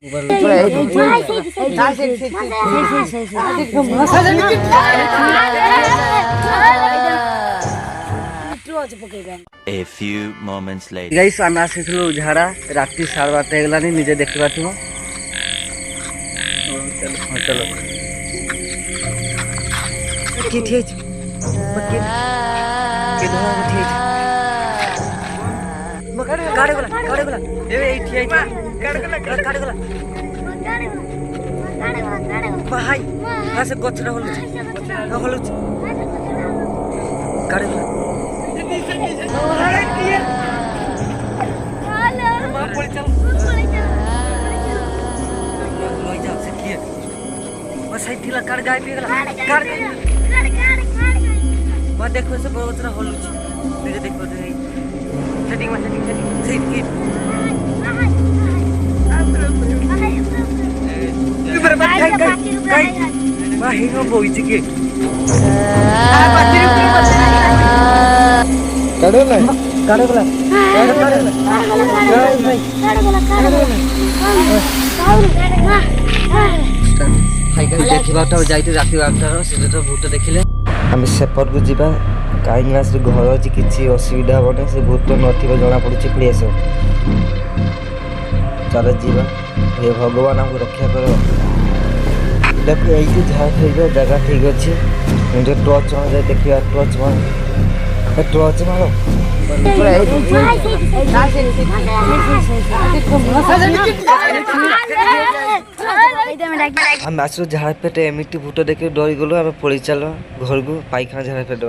A few moments later. Guys আমি আসিছিলু ঝাড়া রাত্রি 12:30 হেগলানি নিজে দেখতে পাচ্ছ চলো কি ঠিক কে ধরা ঠিক কাড়গলা এই ঠিক কাড়গলা ভাই আসে গছরা হলুছে কাড়গলা साइड काट गाय पे काट देखो से बहुत सारा होल मुझे देखो सेटिंग में सेट की भाई नो बोई छी के काढोला देखा जाइए राति 8टार से भूत देखिले आम सेपट को जावा कहीं घर अच्छी किसी असुविधा हेना से भूत नथिबा जना पड़ी पड़ी आस चल जीवा ये भगवान हमको रक्षा कर देख ये जहाँ ठीक जगह ठीक अच्छे मुझे टॉर्च मार जाए देखिए टॉर्च मार हम आसो झाड़ पेटे एमती भूत देखे डरी गलु आम पड़ी चल घर को पाइखाना झाड़ पेट